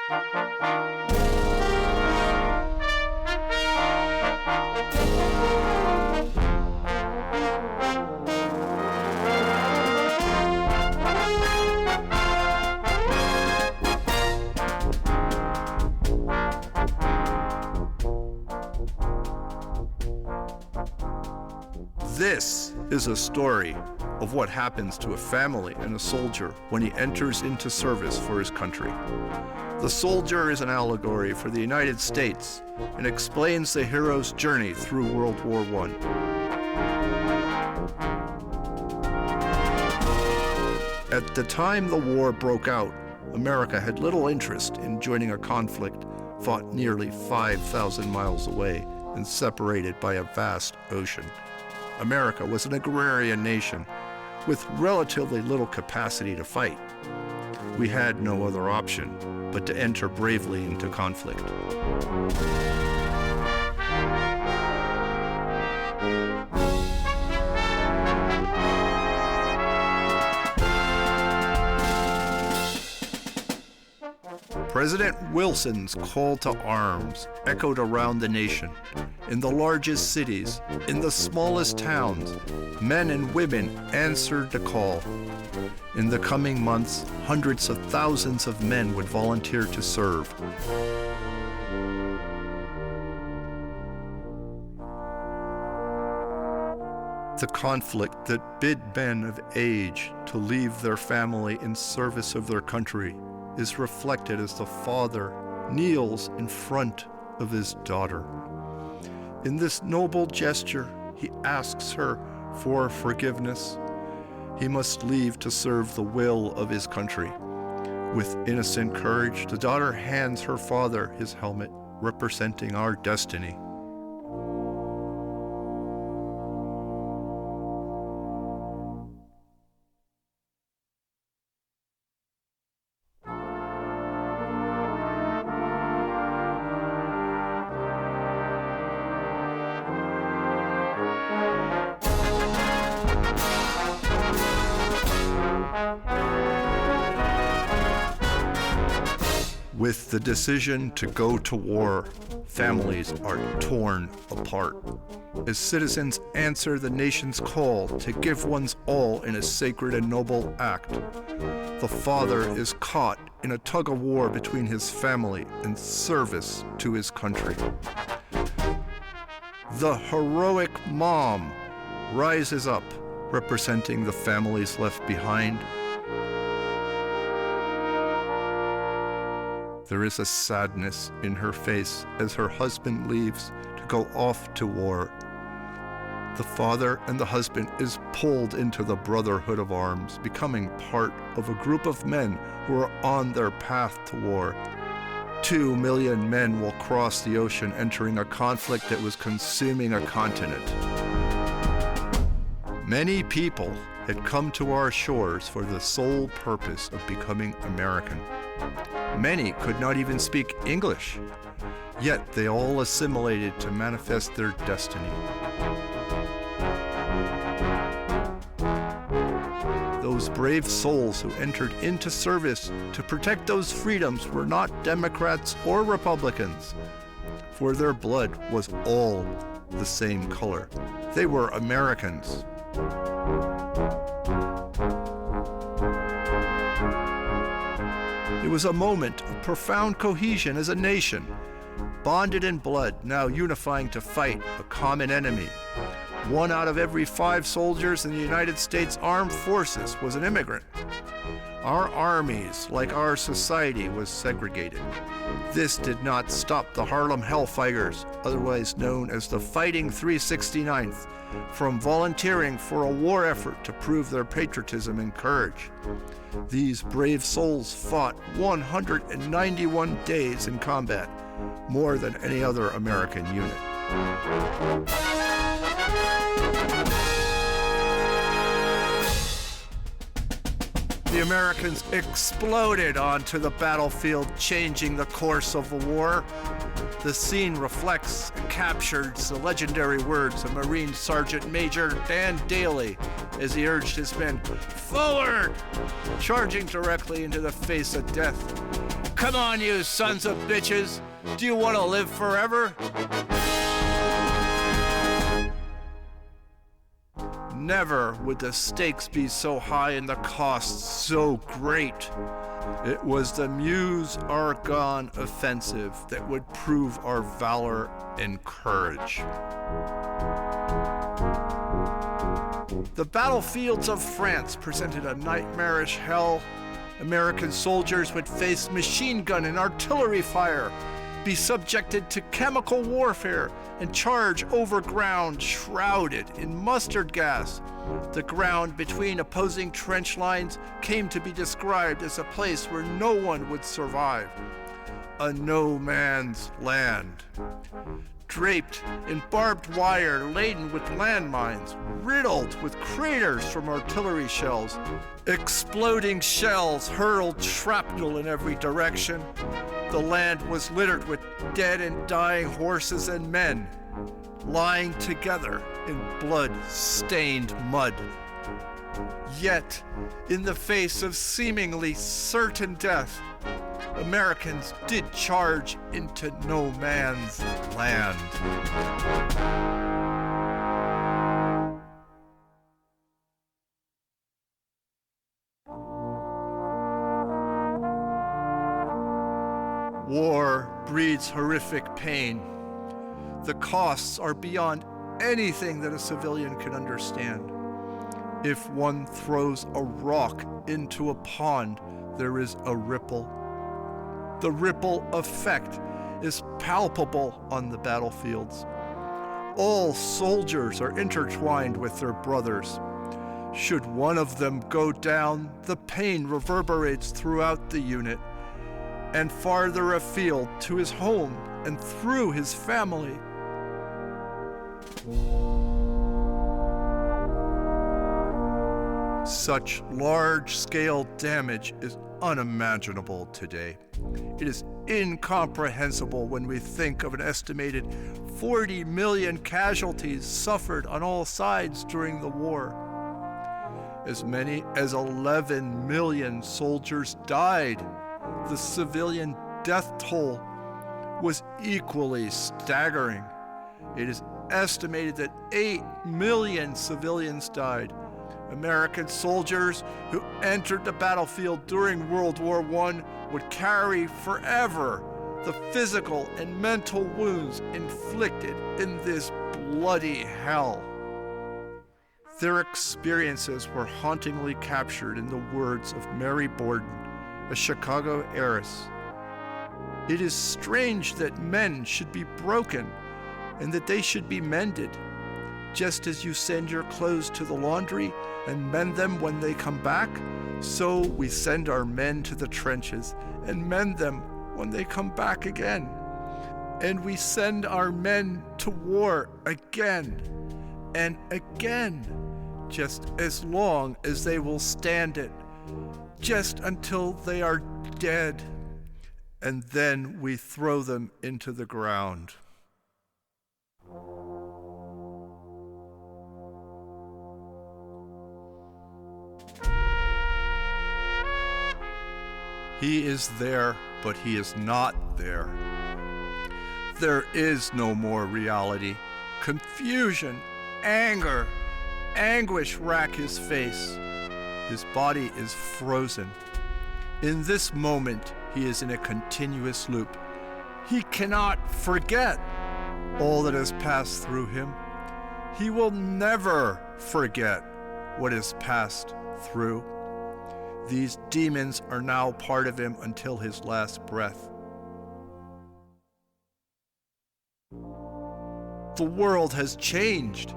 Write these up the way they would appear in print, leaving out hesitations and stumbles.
This is a story of what happens to a family and a soldier when he enters into service for his country. The soldier is an allegory for the United States and explains the hero's journey through World War I. At the time the war broke out, America had little interest in joining a conflict fought nearly 5,000 miles away and separated by a vast ocean. America was an agrarian nation with relatively little capacity to fight. We had no other option but to enter bravely into conflict. President Wilson's call to arms echoed around the nation. In the largest cities, in the smallest towns, men and women answered the call. In the coming months, hundreds of thousands of men would volunteer to serve. The conflict that bid men of age to leave their family in service of their country is reflected as the father kneels in front of his daughter. In this noble gesture, he asks her for forgiveness. He must leave to serve the will of his country. With innocent courage, the daughter hands her father his helmet, representing our destiny. With the decision to go to war, families are torn apart. As citizens answer the nation's call to give one's all in a sacred and noble act, the father is caught in a tug-of-war between his family and service to his country. The heroic mom rises up, representing the families left behind. There is a sadness in her face as her husband leaves to go off to war. The father and the husband is pulled into the brotherhood of arms, becoming part of a group of men who are on their path to war. 2 million men will cross the ocean, entering a conflict that was consuming a continent. Many people had come to our shores for the sole purpose of becoming American. Many could not even speak English, yet they all assimilated to manifest their destiny. Those brave souls who entered into service to protect those freedoms were not Democrats or Republicans, for their blood was all the same color. They were Americans. It was a moment of profound cohesion as a nation, bonded in blood, now unifying to fight a common enemy. 1 out of every 5 soldiers in the United States Armed Forces was an immigrant. Our armies, like our society, was segregated. This did not stop the Harlem Hellfighters, otherwise known as the Fighting 369th, from volunteering for a war effort to prove their patriotism and courage. These brave souls fought 191 days in combat, more than any other American unit. The Americans exploded onto the battlefield, changing the course of the war. The scene reflects and captures the legendary words of Marine Sergeant Major Dan Daly as he urged his men, "Forward!" charging directly into the face of death. Come on, you sons of bitches. Do you want to live forever? Never would the stakes be so high and the costs so great. It was the Meuse-Argonne offensive that would prove our valor and courage. The battlefields of France presented a nightmarish hell. American soldiers would face machine gun and artillery fire, be subjected to chemical warfare, and charge over ground shrouded in mustard gas. The ground between opposing trench lines came to be described as a place where no one would survive. A no man's land. Draped in barbed wire laden with landmines, riddled with craters from artillery shells. Exploding shells hurled shrapnel in every direction. The land was littered with dead and dying horses and men, lying together in blood-stained mud. Yet, in the face of seemingly certain death, Americans did charge into no man's land. War breeds horrific pain. The costs are beyond anything that a civilian can understand. If one throws a rock into a pond, there is a ripple. The ripple effect is palpable on the battlefields. All soldiers are intertwined with their brothers. Should one of them go down, the pain reverberates throughout the unit and farther afield to his home and through his family. Such large-scale damage is unimaginable today. It is incomprehensible when we think of an estimated 40 million casualties suffered on all sides during the war. As many as 11 million soldiers died. The civilian death toll was equally staggering. It is estimated that 8 million civilians died. American soldiers who entered the battlefield during World War I would carry forever the physical and mental wounds inflicted in this bloody hell. Their experiences were hauntingly captured in the words of Mary Borden, a Chicago heiress. It is strange that men should be broken and that they should be mended. Just as you send your clothes to the laundry and mend them when they come back, so we send our men to the trenches and mend them when they come back again. And we send our men to war again and again, just as long as they will stand it, just until they are dead, and then we throw them into the ground. He is there, but he is not there. There is no more reality. Confusion, anger, anguish rack his face. His body is frozen. In this moment, he is in a continuous loop. He cannot forget all that has passed through him. He will never forget what has passed through. These demons are now part of him until his last breath. The world has changed.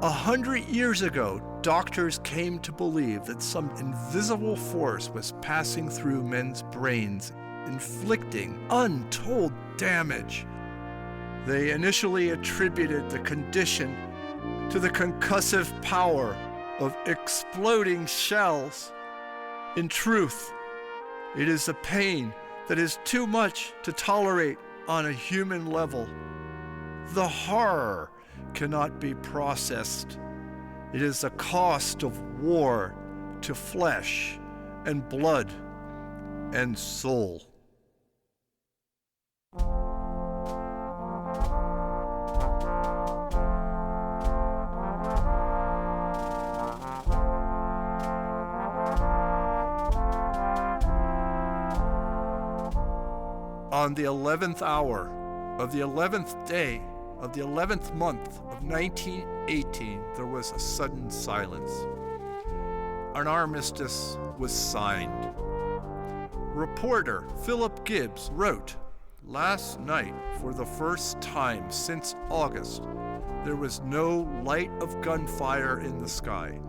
100 years ago, doctors came to believe that some invisible force was passing through men's brains, inflicting untold damage. They initially attributed the condition to the concussive power of exploding shells. In truth, it is a pain that is too much to tolerate on a human level. The horror cannot be processed. It is the cost of war to flesh and blood and soul. On the 11th hour of the 11th day of the 11th month of 1918, there was a sudden silence. An armistice was signed. Reporter Philip Gibbs wrote, "Last night, for the first time since August, there was no light of gunfire in the sky,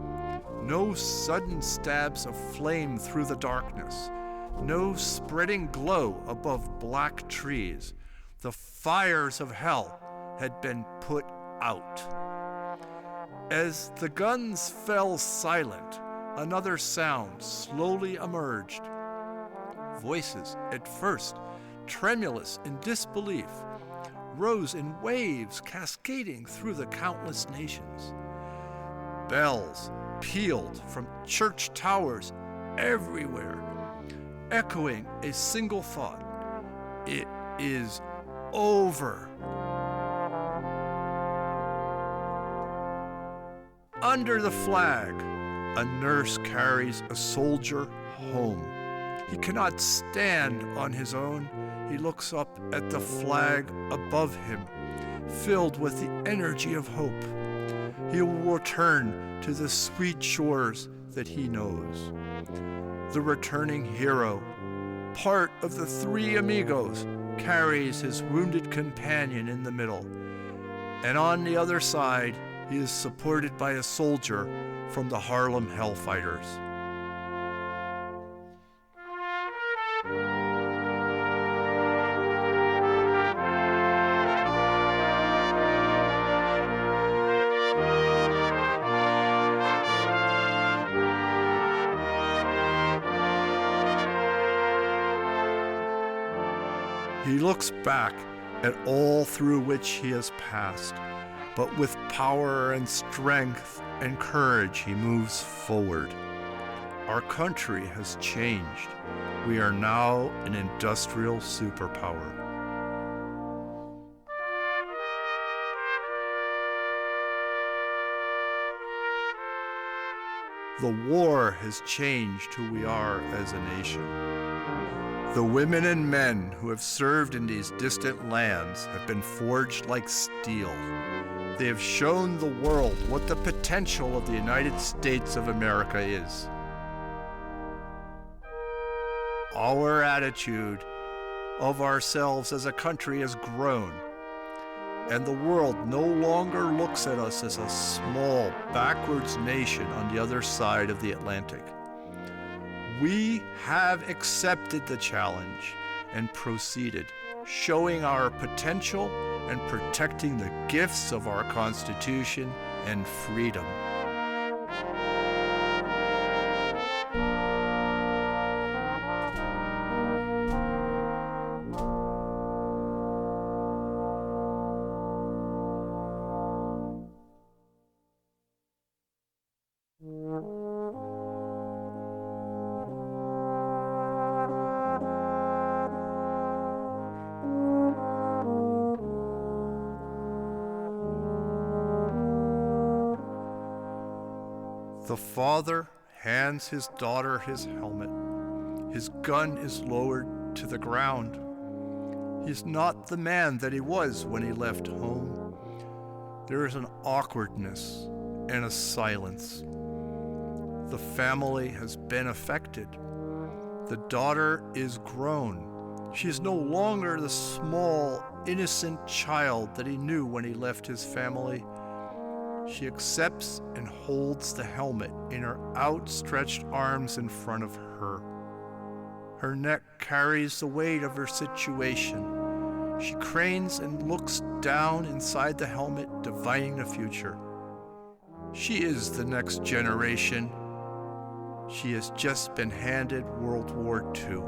no sudden stabs of flame through the darkness, no spreading glow above black trees. The fires of hell had been put out." As the guns fell silent, another sound slowly emerged. Voices, at first tremulous in disbelief, rose in waves cascading through the countless nations. Bells pealed from church towers everywhere, echoing a single thought: it is over. Under the flag, a nurse carries a soldier home. He cannot stand on his own. He looks up at the flag above him, filled with the energy of hope. He will return to the sweet shores that he knows. The returning hero, part of the three amigos, carries his wounded companion in the middle, and on the other side, he is supported by a soldier from the Harlem Hellfighters. He looks back at all through which he has passed, but with power and strength and courage he moves forward. Our country has changed. We are now an industrial superpower. The war has changed who we are as a nation. The women and men who have served in these distant lands have been forged like steel. They have shown the world what the potential of the United States of America is. Our attitude of ourselves as a country has grown, and the world no longer looks at us as a small, backwards nation on the other side of the Atlantic. We have accepted the challenge and proceeded, showing our potential and protecting the gifts of our Constitution and freedom. The father hands his daughter his helmet. His gun is lowered to the ground. He is not the man that he was when he left home. There is an awkwardness and a silence. The family has been affected. The daughter is grown. She is no longer the small, innocent child that he knew when he left his family. She accepts and holds the helmet in her outstretched arms in front of her. Her neck carries the weight of her situation. She cranes and looks down inside the helmet, divining the future. She is the next generation. She has just been handed World War II.